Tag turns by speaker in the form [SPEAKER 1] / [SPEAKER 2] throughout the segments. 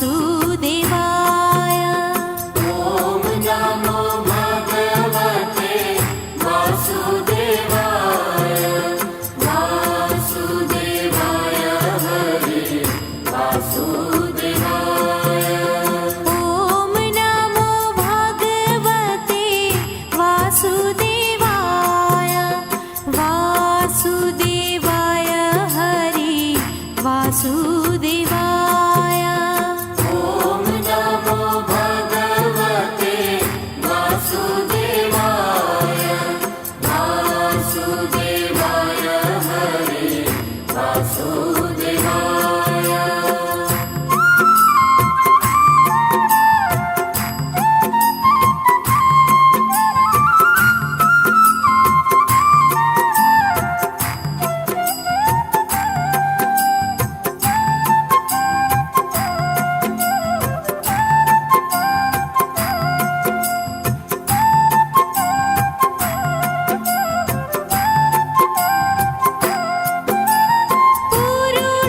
[SPEAKER 1] वासुदेवाय।
[SPEAKER 2] ॐ नमो भगवते वासुदेवाय। वासुदेवाय हरे वासुदेवाय।
[SPEAKER 1] ॐ नमो भगवते वासुदेवाय। वासुदेवाय हरे वासुदेवाय।
[SPEAKER 2] ॐ नमो भगवते वासुदेवाय। वासुदेवाय हरे वासुदेवाय।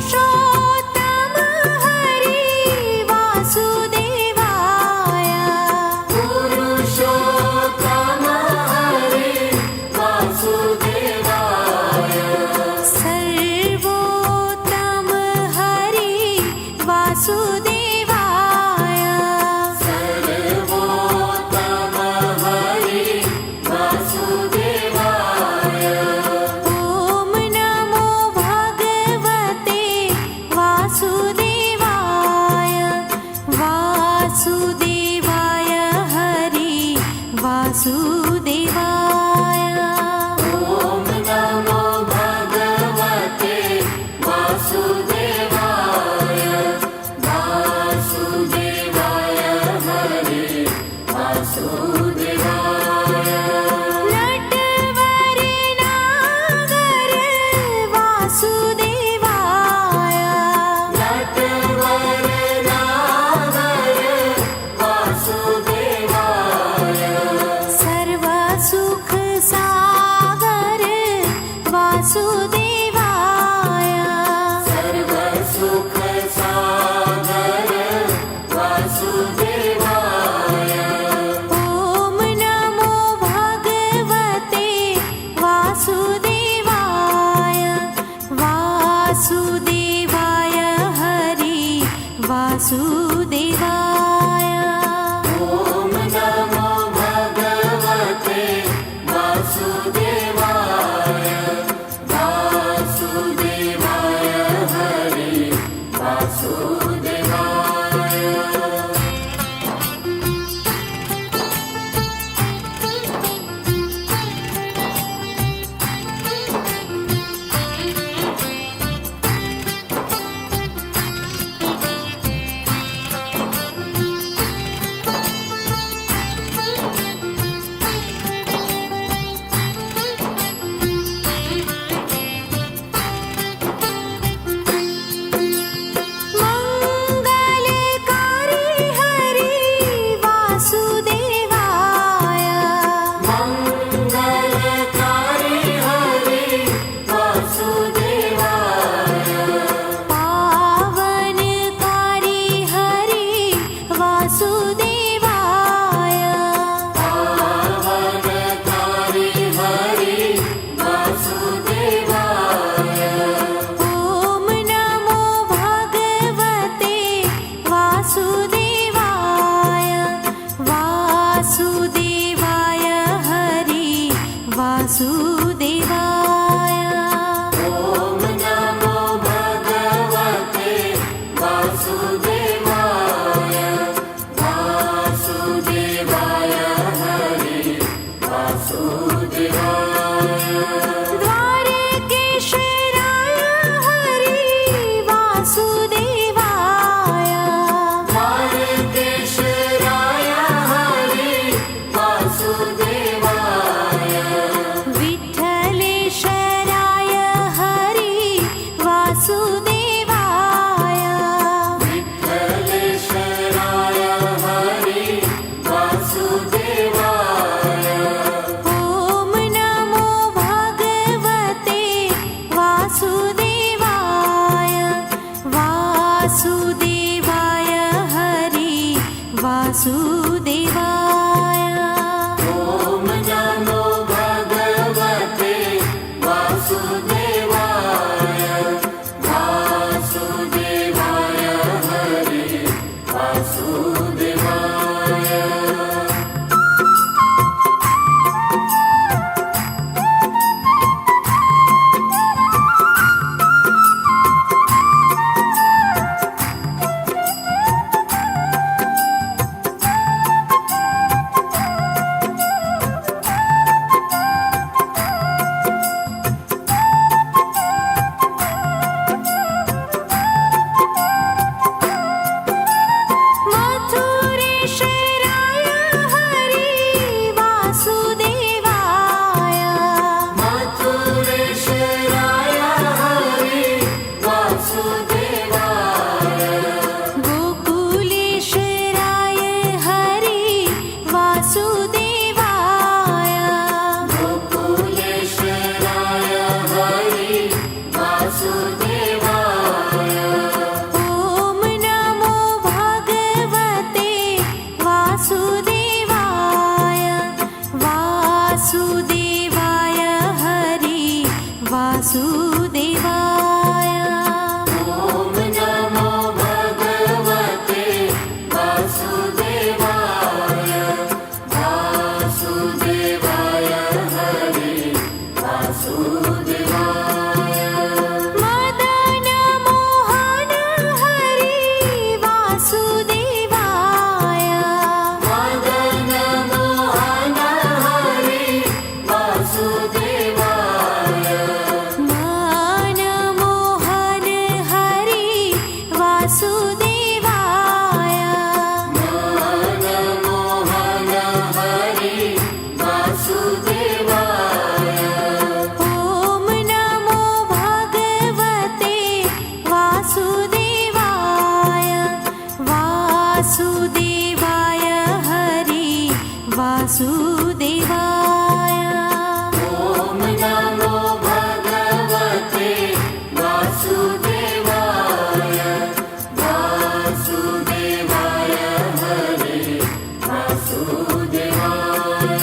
[SPEAKER 1] पुरुषोत्तम हरे वासुदेवाय।
[SPEAKER 2] पुरुषोत्तम हरे वासुदेवाय।
[SPEAKER 1] सर्वोत्तम हरे वासुदेवाय।
[SPEAKER 2] सर्वोत्तम हरे वासुदेवाय।
[SPEAKER 1] ॐ नमो भगवते वासुदेवाय। वासुदेवाय हरे वासुदेवाय।
[SPEAKER 2] ॐ नमो भगवते वासुदेवाय। वासुदेवाय
[SPEAKER 1] वासुदेवाय
[SPEAKER 2] ॐ नमो भगवते वासुदेवाय वासुदेवाय हरे वासुदेवाय
[SPEAKER 1] मथुरेश्वराय हरि वासुदेवाय
[SPEAKER 2] मथुरेश्वराय हरे वासुदेवाय
[SPEAKER 1] गोकुलेश्वराय हरि वासुदेवाय
[SPEAKER 2] गोकुलेश्वराय हरे वासुदेवाय
[SPEAKER 1] ॐ नमो भगवते वासुदेवाय वासुदेवाय हरि वासुदेवाय
[SPEAKER 2] ॐ नमो भगवते वासुदेवाय वासुदेवाय हरे वासुदेवाय
[SPEAKER 1] मदन मोहन हरि वासुदेवाय
[SPEAKER 2] मदन मोहन हरे वासुदेवाय
[SPEAKER 1] मनमोहन हरि वासुदेवाय
[SPEAKER 2] मनमोहन हरे वासुदेवाय
[SPEAKER 1] ॐ नमो भगवते वासुदेवाय वासुदेवाय हरि वासुदेवाय
[SPEAKER 2] ॐ नमो भगवते वासुदेवाय वासुदेवाय हरे वासुदेवाय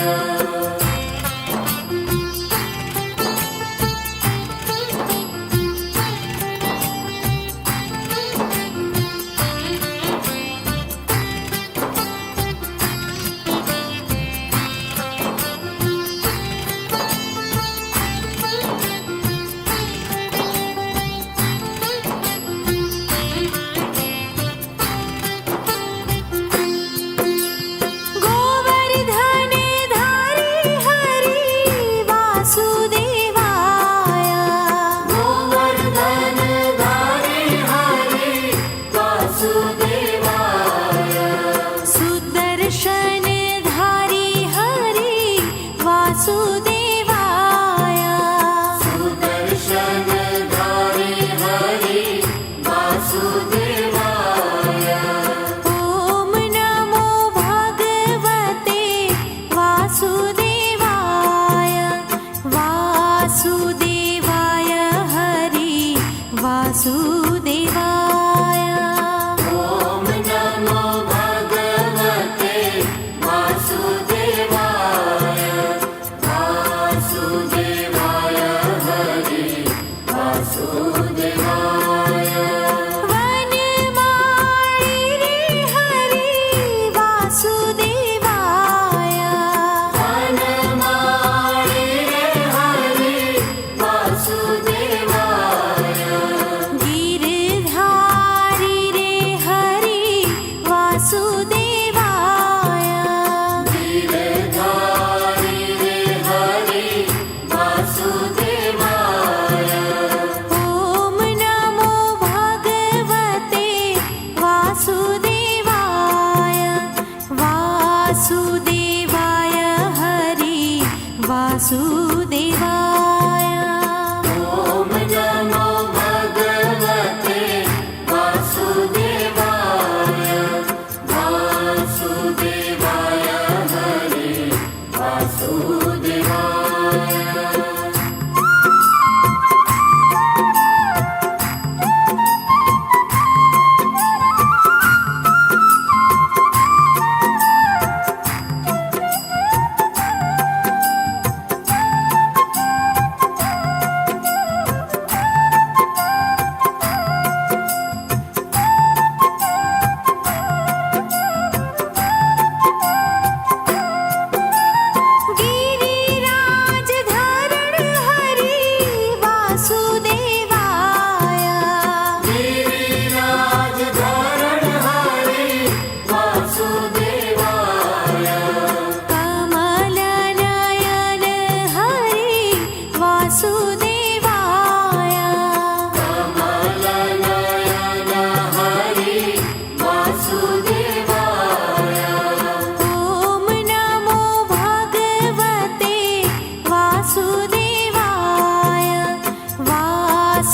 [SPEAKER 1] गोवर्धन धारी हरि वासुदेवाय
[SPEAKER 2] गोवर्धन धारी हरे वासुदेवाय
[SPEAKER 1] सुदर्शन धारी हरि वासुदेवाय
[SPEAKER 2] सुदर्शन धारी हरे वासुदेवाय
[SPEAKER 1] ॐ नमो भगवते वासुदेवाय वासुदेवाय हरि वासुदेवाय
[SPEAKER 2] ॐ नमो भगवते वासुदेवाय वासुदेवाय हरे वासुदेवाय
[SPEAKER 1] वनमाळी रे हरि वासुदेवाय
[SPEAKER 2] वनमाळी रे हरे वासुदेवाय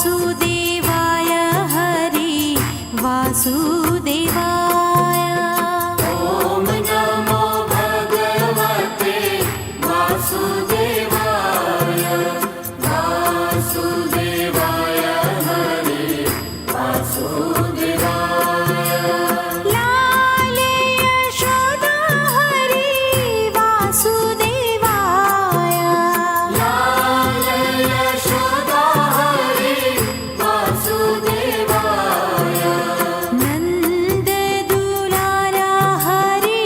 [SPEAKER 1] वासुदेवाय हरि वासुदेवाय
[SPEAKER 2] ॐ नमो भगवते वासुदेवाय वासुदेवाय हरे वासुदेवाय
[SPEAKER 1] लाले यशोदा हरि वासुदेवाय
[SPEAKER 2] लाल यशोदा हरि वासुदेवाय
[SPEAKER 1] नंद दुलारा हरि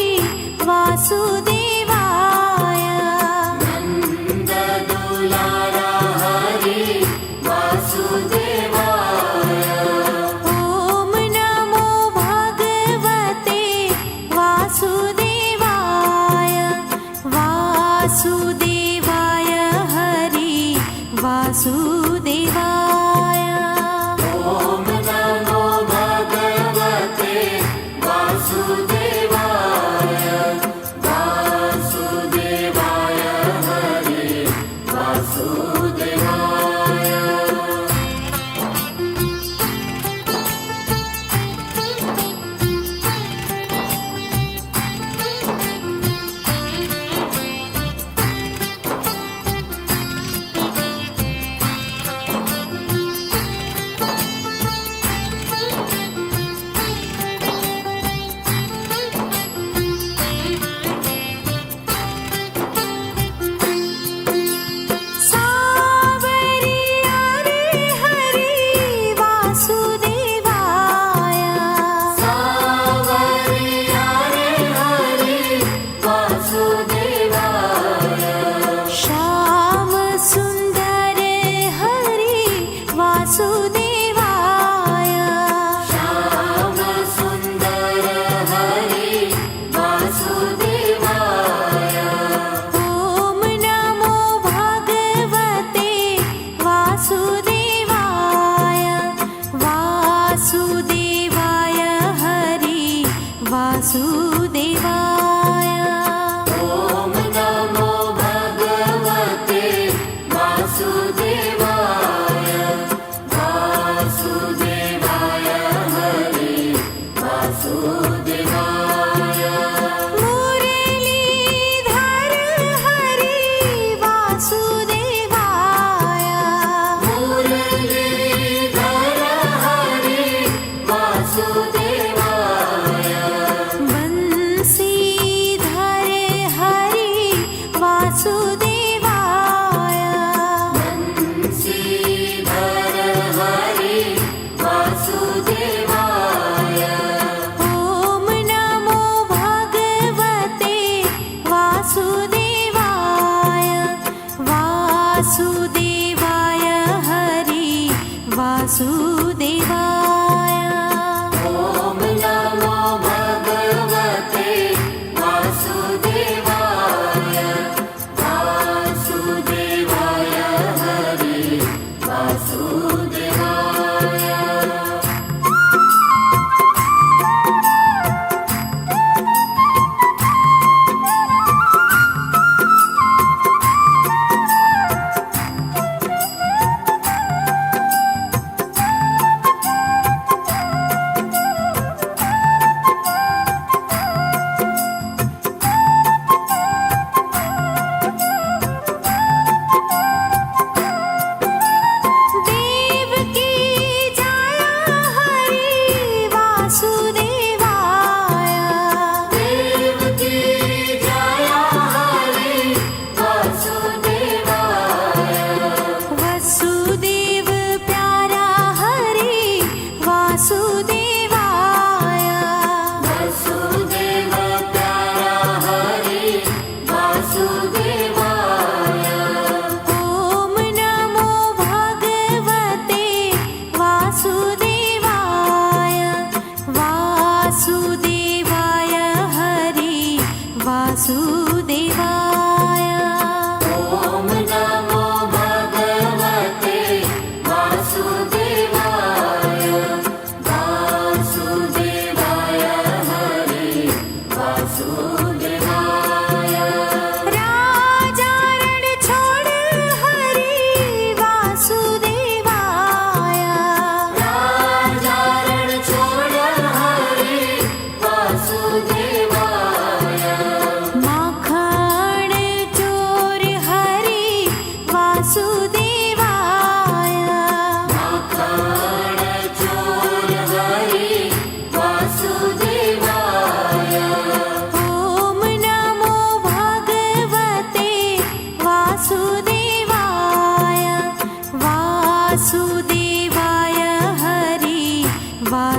[SPEAKER 1] वासुदेवाय
[SPEAKER 2] नन्द दुलारा हरि वासुदेवाय
[SPEAKER 1] ॐ नमो भगवते वासुदेवाय वासुदेवाय हरि वासुदेवाय
[SPEAKER 2] ॐ नमो भगवते वासुदेवाय वासुदेवाय हरे वासुदेवाय
[SPEAKER 1] सावरिया रे हरि वासुदेवाय
[SPEAKER 2] सावरिया रे हरि वासुदेवाय
[SPEAKER 1] श्याम सुंदर हरि वासुदेवाय
[SPEAKER 2] श्याम सुन्दर हरि वासुदेवाय
[SPEAKER 1] ॐ नमो भगवते वासुदेवाय वासुदेवाय हरि वासुदेवाय
[SPEAKER 2] ॐ नमो भगवते वासुदेवाय वासुदेवाय हरे वासुदेवाय
[SPEAKER 1] मुरलीधर हरि वासुदेवाय
[SPEAKER 2] मुरलीधर हरि वासुदेवाय
[SPEAKER 1] बंसीधर हरि वासुदेवाय
[SPEAKER 2] बंसीधर हरि वासुदेवाय
[SPEAKER 1] ॐ नमो भगवते वासुदेवाय वासुदेवाय हरि वासुदेवाय
[SPEAKER 2] ॐ नमो भगवते वासुदेवाय वासुदेवाय हरे वासुदेवाय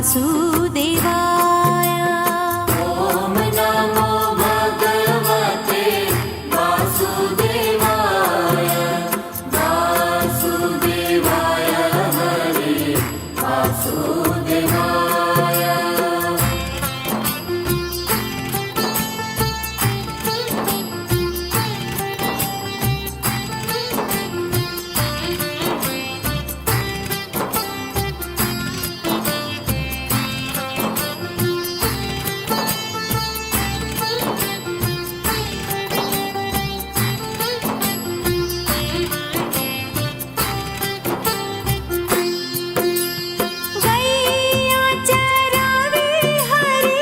[SPEAKER 1] वासुदेवाय
[SPEAKER 2] ॐ नमो भगवते वासुदेवाय वासुदेवाय हरे वासुदेवाय
[SPEAKER 1] गैया चरावे हरि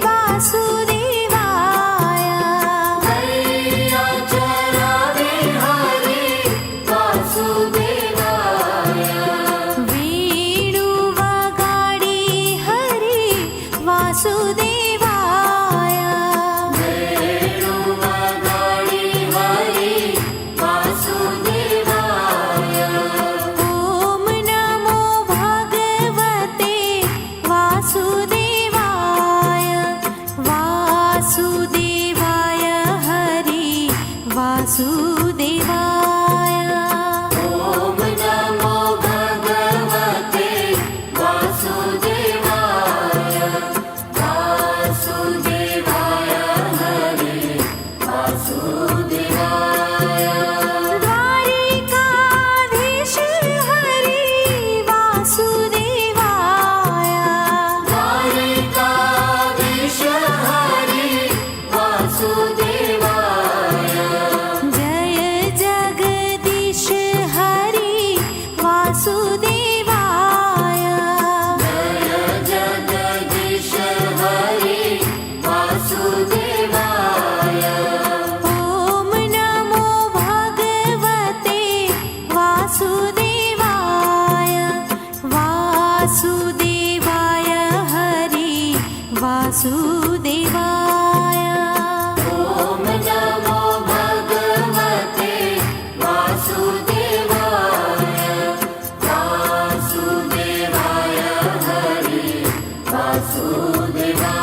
[SPEAKER 1] वासुदेवाय
[SPEAKER 2] गैया चरावे हरे वासुदेवाय
[SPEAKER 1] वेणु वगाडी हरि वासुदेवाय
[SPEAKER 2] वेणुवगाडी हरे वासुदेवाय
[SPEAKER 1] ॐ नमो भगवते वासुदेवाय वासुदेवाय हरि वासुदेवाय
[SPEAKER 2] ॐ नमो भगवते वासुदेवाय वासुदेवाय हरे वासुदेवाय
[SPEAKER 1] द्वारिकाधीश हरि वासुदेवाय
[SPEAKER 2] द्वारिकाधीश हरे वासुदेवाय
[SPEAKER 1] जय जगदीश हरि वासुदेवाय
[SPEAKER 2] जय जगदीश हरे वासुदेवाय
[SPEAKER 1] ॐ नमो भगवते वासुदेवाय वासुदेवाय हरि वासुदेवाय
[SPEAKER 2] ॐ नमो भगवते वासुदेवाय वासुदेवाय हरे वासुदेवाय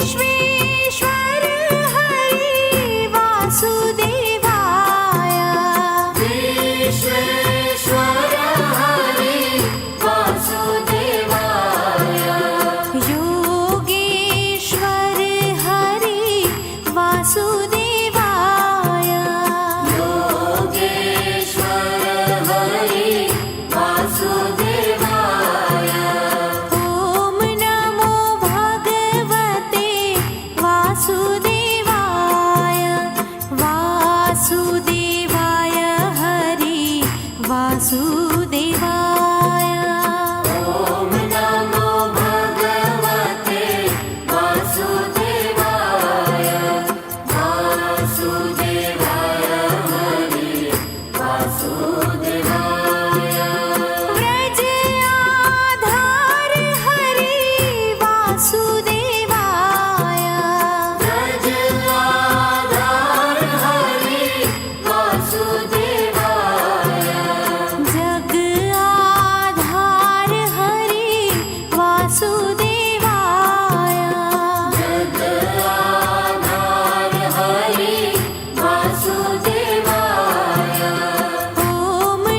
[SPEAKER 1] विश्वेश्वर हरि वासुदेवाय
[SPEAKER 2] विश्वेश्वर हरे वासुदेवाय
[SPEAKER 1] योगेश्वर हरि वासुदेवाय
[SPEAKER 2] योगेश्वर हरे वासुदेवाय
[SPEAKER 1] ॐ नमो भगवते वासुदेवाय वासुदेवाय हरि वासुदेवाय
[SPEAKER 2] ॐ नमो भगवते वासुदेवाय वासुदेवाय हरे वासुदेवाय
[SPEAKER 1] व्रज आधार हरि वासुदेवाय
[SPEAKER 2] व्रज आधार हरे वासुदेवाय
[SPEAKER 1] जग आधार हरि वासुदेवाय
[SPEAKER 2] जग आधार हरे वासुदेवाय
[SPEAKER 1] ॐ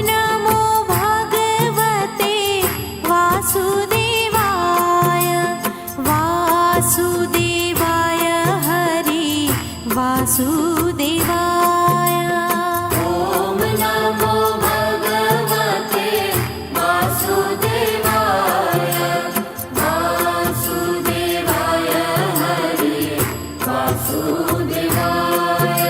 [SPEAKER 1] नमो भगवते वासुदेवाय वासुदेवाय हरि वासुदेवाय
[SPEAKER 2] ॐ नमो भगवते वासुदेवाय वासुदेवाय हरे वासुदेवाय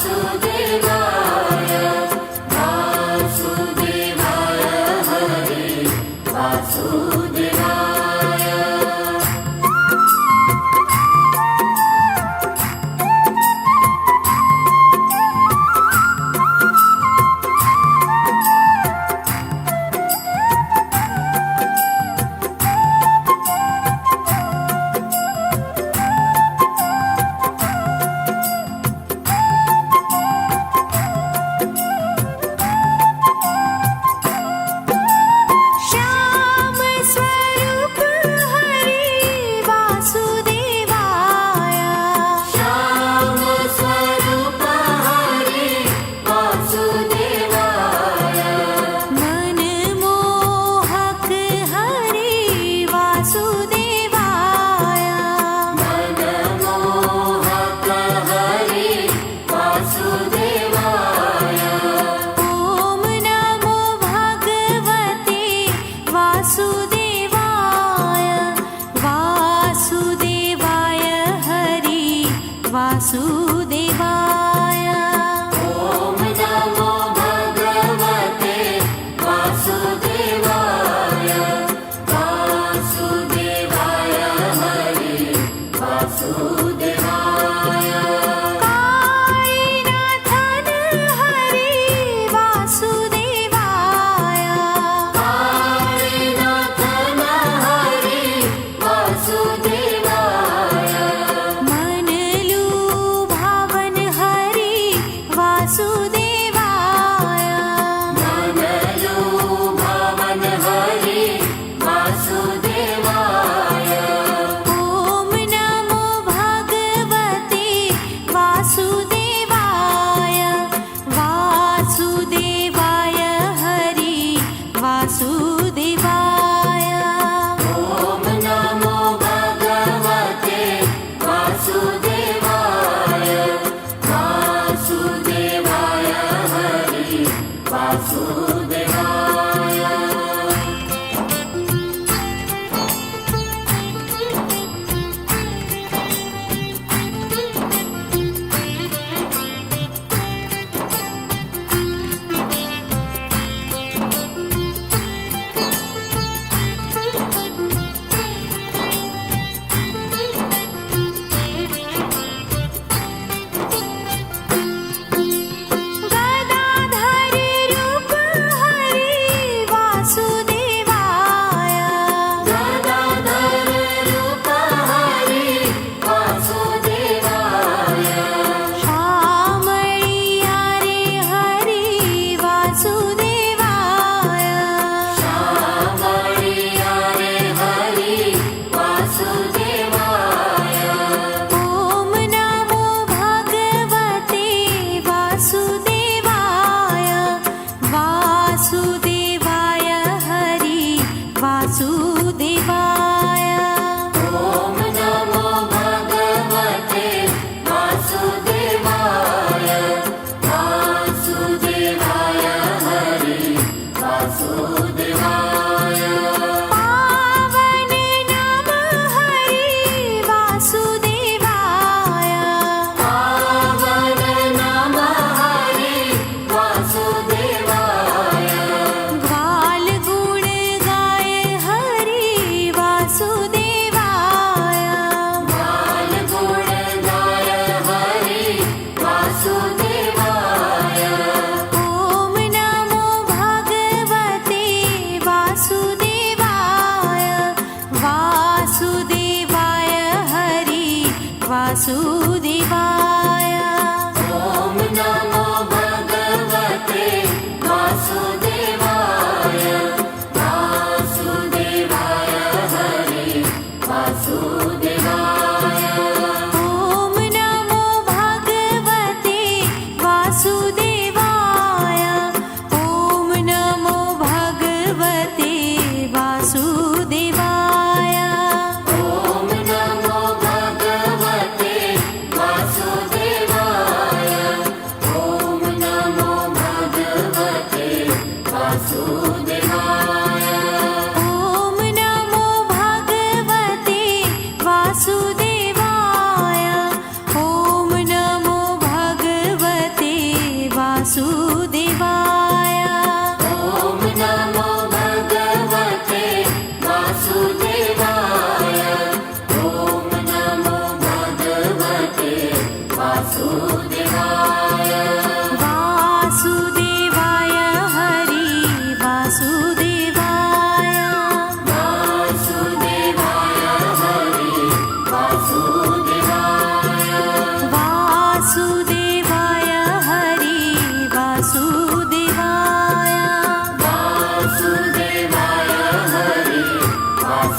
[SPEAKER 2] वासुदेवाय वासुदेवाय हरे वासुदेवाय
[SPEAKER 1] श्याम स्वरूप हरि वासुदेवाय
[SPEAKER 2] श्याम स्वरूप हरे वासुदेवाय
[SPEAKER 1] मनमोहक हरि वासुदेवाय
[SPEAKER 2] मनमोहक हरे वासुदेवाय
[SPEAKER 1] ॐ नमो भगवते वासुदेवाय वासुदेवाय हरि वासुदेवाय
[SPEAKER 2] ॐ नमो भगवते वासुदेवाय वासुदेवाय हरे वासुदेवाय
[SPEAKER 1] कालीनाथ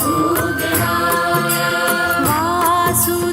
[SPEAKER 2] वासुदेवाय
[SPEAKER 1] वासुदेवाय